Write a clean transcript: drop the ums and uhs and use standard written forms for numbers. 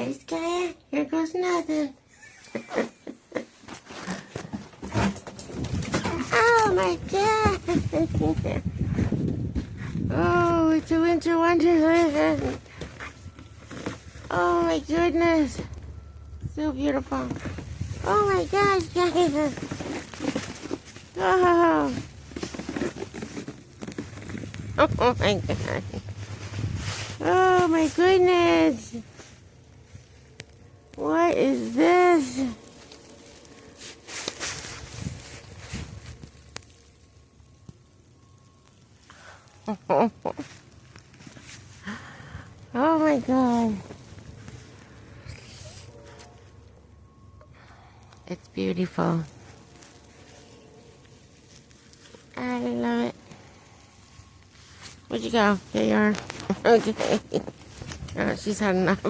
Hey, Skye, here goes nothing. Oh my God! Oh, it's a winter wonderland. Oh my goodness, so beautiful. Oh my gosh, guys. Oh. Oh my God. Oh my goodness. What is this? Oh my God. It's beautiful. I love it. Where'd you go? There you are. Okay. Oh, she's had enough.